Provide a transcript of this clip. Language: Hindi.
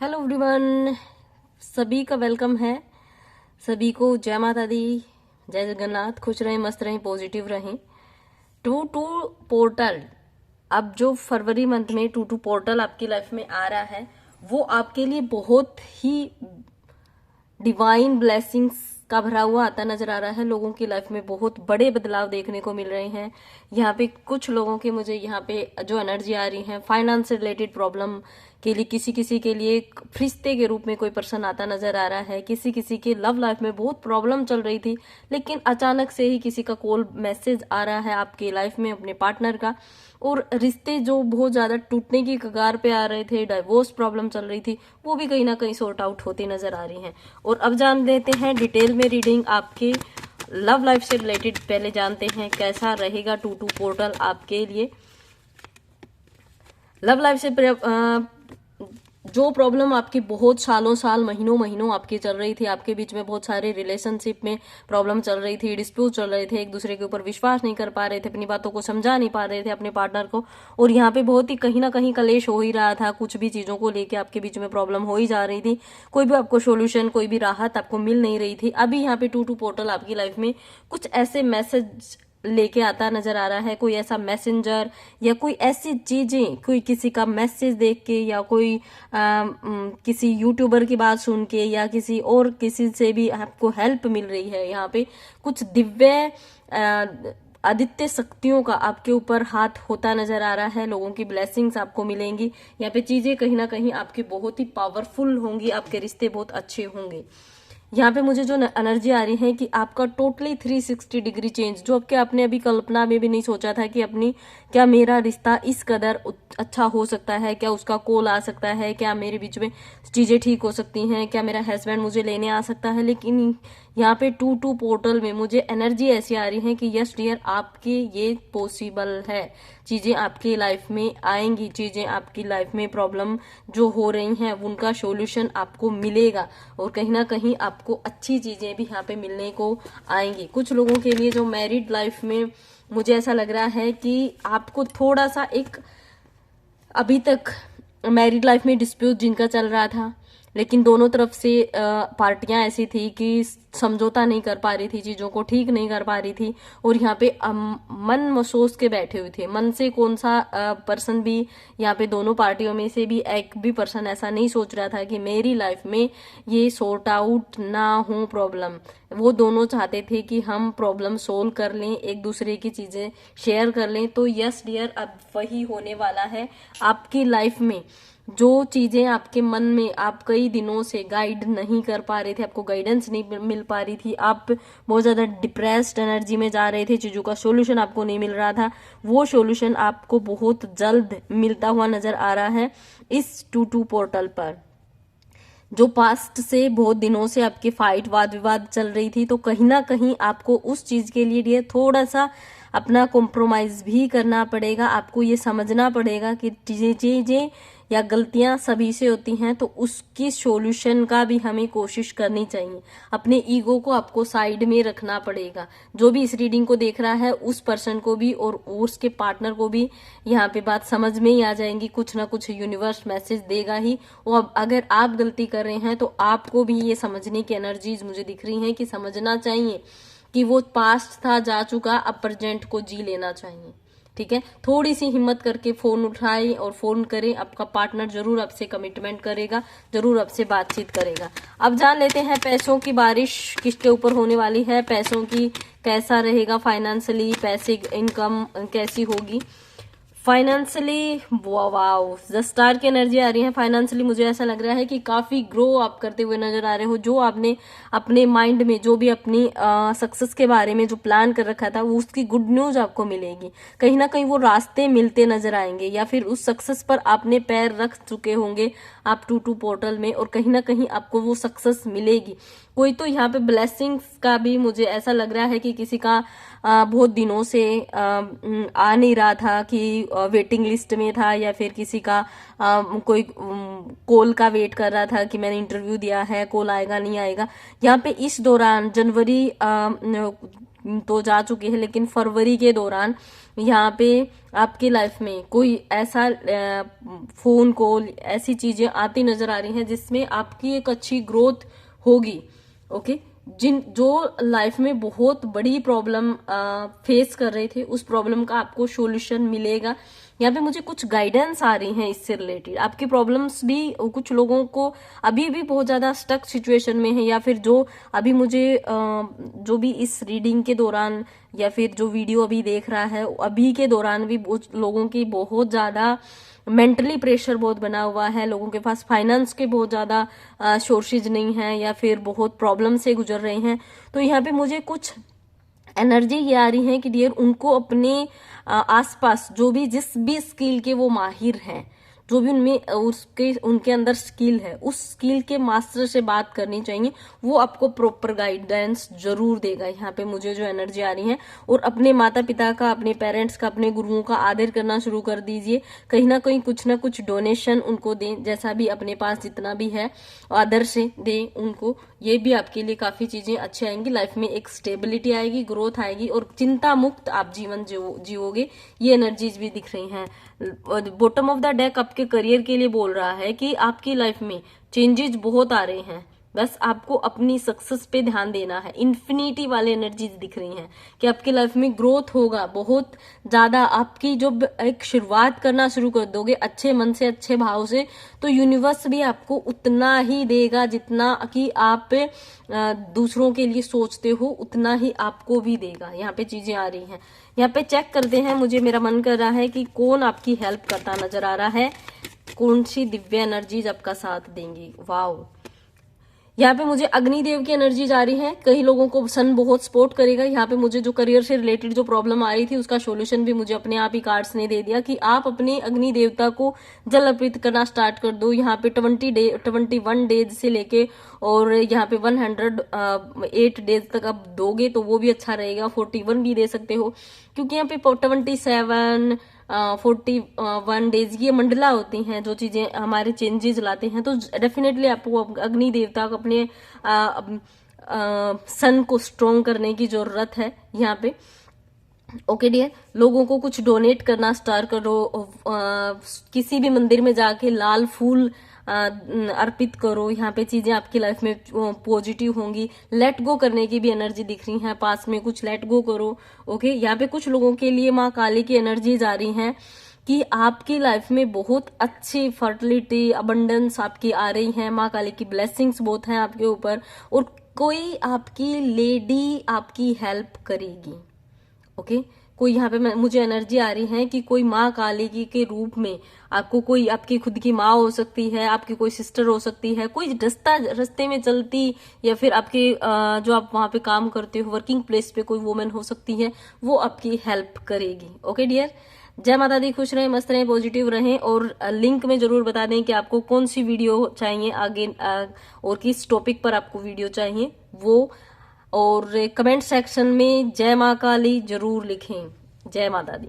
हेलो एवरीवन, सभी का वेलकम है। सभी को जय माता दी, जय जगन्नाथ। खुश रहें, मस्त रहें, पॉजिटिव रहें। टू टू पोर्टल, अब जो फरवरी मंथ में टू टू पोर्टल आपकी लाइफ में आ रहा है, वो आपके लिए बहुत ही डिवाइन ब्लेसिंग्स का भरा हुआ आता नजर आ रहा है। लोगों की लाइफ में बहुत बड़े बदलाव देखने को मिल रहे हैं। यहाँ पे कुछ लोगों के मुझे यहाँ पे जो एनर्जी आ रही है, फाइनेंस से रिलेटेड प्रॉब्लम के लिए किसी किसी के लिए फरिश्ते के रूप में कोई पर्सन आता नजर आ रहा है। किसी किसी के लव लाइफ में बहुत प्रॉब्लम चल रही थी, लेकिन अचानक से ही किसी का कॉल मैसेज आ रहा है आपकी लाइफ में अपने पार्टनर का। और रिश्ते जो बहुत ज्यादा टूटने की कगार पे आ रहे थे, डाइवोर्स प्रॉब्लम चल रही थी, वो भी कहीं ना कहीं सॉर्ट आउट होती नजर आ रही हैं। और अब जान लेते हैं डिटेल में रीडिंग आपके लव लाइफ से रिलेटेड। पहले जानते हैं कैसा रहेगा टू टू पोर्टल आपके लिए। लव लाइफ से जो प्रॉब्लम आपकी बहुत साल महीनों महीनों आपकी चल रही थी, आपके बीच में बहुत सारे रिलेशनशिप में प्रॉब्लम चल रही थी, डिस्प्यूट चल रहे थे, एक दूसरे के ऊपर विश्वास नहीं कर पा रहे थे, अपनी बातों को समझा नहीं पा रहे थे अपने पार्टनर को। और यहाँ पे बहुत ही कहीं ना कहीं कलेश हो ही रहा था, कुछ भी चीजों को लेके आपके बीच में प्रॉब्लम हो ही जा रही थी। कोई भी आपको सोल्यूशन, कोई भी राहत आपको मिल नहीं रही थी। अभी यहाँ पे टू टू पोर्टल आपकी लाइफ में कुछ ऐसे मैसेज लेके आता नजर आ रहा है। कोई ऐसा मैसेंजर या कोई ऐसी चीजें, कोई किसी का मैसेज देख के या कोई किसी यूट्यूबर की बात सुन के या किसी और किसी से भी आपको हेल्प मिल रही है। यहाँ पे कुछ दिव्य आदित्य शक्तियों का आपके ऊपर हाथ होता नजर आ रहा है। लोगों की ब्लेसिंग्स आपको मिलेंगी। यहाँ पे चीजें कहीं ना कहीं आपकी बहुत ही पावरफुल होंगी, आपके रिश्ते बहुत अच्छे होंगे। यहाँ पे मुझे जो एनर्जी आ रही है कि आपका टोटली 360 डिग्री चेंज, जो आपके आपने अभी कल्पना में भी नहीं सोचा था कि अपनी क्या मेरा रिश्ता इस कदर अच्छा हो सकता है, क्या उसका कॉल आ सकता है, क्या मेरे बीच में चीजें ठीक हो सकती हैं, क्या मेरा हस्बैंड मुझे लेने आ सकता है। लेकिन यहाँ पे टू टू पोर्टल में मुझे एनर्जी ऐसी आ रही है कि यस डियर, आपके ये पॉसिबल है। चीजें आपकी लाइफ में आएंगी, चीजें आपकी लाइफ में प्रॉब्लम जो हो रही हैं उनका सॉल्यूशन आपको मिलेगा। और कहीं ना कहीं आपको अच्छी चीजें भी यहाँ पे मिलने को आएंगी। कुछ लोगों के लिए जो मैरिड लाइफ में मुझे ऐसा लग रहा है कि आपको थोड़ा सा एक अभी तक मैरिड लाइफ में डिस्प्यूट जिनका चल रहा था, लेकिन दोनों तरफ से पार्टियां ऐसी थी कि समझौता नहीं कर पा रही थी, चीजों को ठीक नहीं कर पा रही थी। और यहाँ पे मन मसोस के बैठे हुए थे। मन से कौन सा पर्सन भी यहाँ पे दोनों पार्टियों में से भी एक भी पर्सन ऐसा नहीं सोच रहा था कि मेरी लाइफ में ये सॉर्ट आउट ना हो प्रॉब्लम। वो दोनों चाहते थे कि हम प्रॉब्लम सोल्व कर लें, एक दूसरे की चीजें शेयर कर लें। तो यस डियर, अब वही होने वाला है आपकी लाइफ में। जो चीजें आपके मन में आप कई दिनों से गाइड नहीं कर पा रहे थे, आपको गाइडेंस नहीं मिल पा रही थी, आप बहुत ज्यादा डिप्रेस्ड एनर्जी में जा रहे थे, चीजों का सॉल्यूशन आपको नहीं मिल रहा था, वो सॉल्यूशन आपको बहुत जल्द मिलता हुआ नजर आ रहा है इस टू टू पोर्टल पर। जो पास्ट से बहुत दिनों से आपकी फाइट, वाद विवाद चल रही थी, तो कहीं ना कहीं आपको उस चीज के लिए थोड़ा सा अपना कॉम्प्रोमाइज भी करना पड़ेगा। आपको ये समझना पड़ेगा कि चीजें या गलतियां सभी से होती हैं, तो उसकी सॉल्यूशन का भी हमें कोशिश करनी चाहिए। अपने ईगो को आपको साइड में रखना पड़ेगा। जो भी इस रीडिंग को देख रहा है, उस पर्सन को भी और उसके पार्टनर को भी यहाँ पे बात समझ में ही आ जाएंगी। कुछ ना कुछ यूनिवर्स मैसेज देगा ही। और अगर आप गलती कर रहे हैं, तो आपको भी ये समझने की एनर्जीज मुझे दिख रही हैं कि समझना चाहिए कि वो पास्ट था, जा चुका, अब प्रेजेंट को जी लेना चाहिए। ठीक है, थोड़ी सी हिम्मत करके फोन उठाएं और फोन करें। आपका पार्टनर जरूर आपसे कमिटमेंट करेगा, जरूर आपसे बातचीत करेगा। अब जान लेते हैं पैसों की बारिश किसके ऊपर होने वाली है, पैसों की कैसा रहेगा फाइनेंशियली, पैसे इनकम कैसी होगी फाइनेंशियली। वाओ, द स्टार की एनर्जी आ रही है। फाइनेंशियली मुझे ऐसा लग रहा है कि काफी ग्रो आप करते हुए नजर आ रहे हो। जो आपने अपने माइंड में, जो भी अपनी सक्सेस के बारे में जो प्लान कर रखा था, वो उसकी गुड न्यूज आपको मिलेगी। कहीं ना कहीं वो रास्ते मिलते नजर आएंगे, या फिर उस सक्सेस पर आपने पैर रख चुके होंगे आप टू टू पोर्टल में, और कहीं ना कहीं आपको वो सक्सेस मिलेगी। कोई तो यहाँ पे ब्लेसिंग्स का भी मुझे ऐसा लग रहा है कि किसी का बहुत दिनों से आ नहीं रहा था, कि वेटिंग लिस्ट में था, या फिर किसी का कोई कॉल का वेट कर रहा था कि मैंने इंटरव्यू दिया है, कॉल आएगा नहीं आएगा। यहाँ पे इस दौरान जनवरी तो जा चुके हैं, लेकिन फरवरी के दौरान यहाँ पे आपकी लाइफ में कोई ऐसा फोन कॉल, ऐसी चीजें आती नजर आ रही हैं जिसमें आपकी एक अच्छी ग्रोथ होगी। ओके, जो लाइफ में बहुत बड़ी प्रॉब्लम फेस कर रहे थे, उस प्रॉब्लम का आपको सॉल्यूशन मिलेगा। यहाँ पे मुझे कुछ गाइडेंस आ रही हैं इससे रिलेटेड। आपकी प्रॉब्लम्स भी कुछ लोगों को अभी भी बहुत ज्यादा स्टक सिचुएशन में है, या फिर जो अभी मुझे जो भी इस रीडिंग के दौरान या फिर जो वीडियो अभी देख रहा है, अभी के दौरान भी लोगों की बहुत ज्यादा मेंटली प्रेशर बहुत बना हुआ है, लोगों के पास फाइनेंस के बहुत ज्यादा सोर्सेज नहीं है, या फिर बहुत प्रॉब्लम से गुजर रहे हैं। तो यहाँ पे मुझे कुछ एनर्जी ये आ रही है कि डियर उनको अपने आसपास जो भी जिस भी स्किल के वो माहिर हैं, जो भी उनके अंदर स्किल है, उस स्किल के मास्टर से बात करनी चाहिए। वो आपको प्रॉपर गाइडेंस जरूर देगा। यहाँ पे मुझे जो एनर्जी आ रही है, और अपने माता पिता का, अपने पेरेंट्स का, अपने गुरुओं का आदर करना शुरू कर दीजिए। कहीं ना कहीं कुछ ना कुछ डोनेशन उनको दें, जैसा भी अपने पास जितना भी है आदर से दें उनको। ये भी आपके लिए काफी चीजें अच्छी आएंगी। लाइफ में एक स्टेबिलिटी आएगी, ग्रोथ आएगी, और चिंता मुक्त आप जीवन जियोगे। ये एनर्जीज भी दिख रही हैं। बॉटम ऑफ द डेक आपके करियर के लिए बोल रहा है कि आपकी लाइफ में चेंजेस बहुत आ रहे हैं, बस आपको अपनी सक्सेस पे ध्यान देना है। इन्फिनिटी वाले एनर्जीज दिख रही हैं कि आपकी लाइफ में ग्रोथ होगा बहुत ज्यादा। आपकी जब एक शुरुआत करना शुरू कर दोगे अच्छे मन से, अच्छे भाव से, तो यूनिवर्स भी आपको उतना ही देगा जितना कि आप दूसरों के लिए सोचते हो, उतना ही आपको भी देगा। यहाँ पे चीजें आ रही हैं। यहाँ पे चेक करते हैं। मुझे मेरा मन कर रहा है कि कौन आपकी हेल्प करता नजर आ रहा है, कौन सी दिव्य एनर्जीज आपका साथ देंगी। वाओ, यहाँ पे मुझे अग्निदेव की एनर्जी जा रही है। कई लोगों को सन बहुत सपोर्ट करेगा। यहाँ पे मुझे जो करियर से रिलेटेड जो प्रॉब्लम आ रही थी, उसका सॉल्यूशन भी मुझे अपने आप ही कार्ड्स ने दे दिया कि आप अपने अग्नि देवता को जल अर्पित करना स्टार्ट कर दो। यहाँ पे 21 डेज से लेके और यहाँ पे 108 डेज तक आप दोगे तो वो भी अच्छा रहेगा। 41 भी दे सकते हो, क्योंकि यहाँ पे 27 41 डेज ये मंडला होती हैं, जो चीजें हमारे चेंजेस लाते हैं। तो डेफिनेटली आपको अग्नि देवता को अपने सन को स्ट्रॉन्ग करने की जरूरत है यहाँ पे। ओके डियर, लोगों को कुछ डोनेट करना स्टार्ट करो। किसी भी मंदिर में जाके लाल फूल अर्पित करो। यहाँ पे चीजें आपकी लाइफ में पॉजिटिव होंगी। लेट गो करने की भी एनर्जी दिख रही है। पास में कुछ लेट गो करो। ओके, यहाँ पे कुछ लोगों के लिए माँ काली की एनर्जी जा रही है कि आपकी लाइफ में बहुत अच्छी फर्टिलिटी, अबंडेंस आपकी आ रही है। माँ काली की ब्लेसिंग्स बहुत हैं आपके ऊपर, और कोई आपकी लेडी आपकी हेल्प करेगी। ओके, कोई यहाँ पे मुझे एनर्जी आ रही है कि कोई माँ काली की के रूप में आपको, कोई आपकी खुद की माँ हो सकती है, आपकी कोई सिस्टर हो सकती है, कोई रास्ते में चलती, या फिर आपके जो आप वहां पे काम करते हो वर्किंग प्लेस पे कोई वुमेन हो सकती है, वो आपकी हेल्प करेगी। ओके डियर, जय माता दी। खुश रहें, मस्त रहें, पॉजिटिव रहें, और लिंक में जरूर बता दें कि आपको कौन सी वीडियो चाहिए आगे, और किस टॉपिक पर आपको वीडियो चाहिए वो, और कमेंट सेक्शन में जय माँ काली जरूर लिखें। जय माता दी।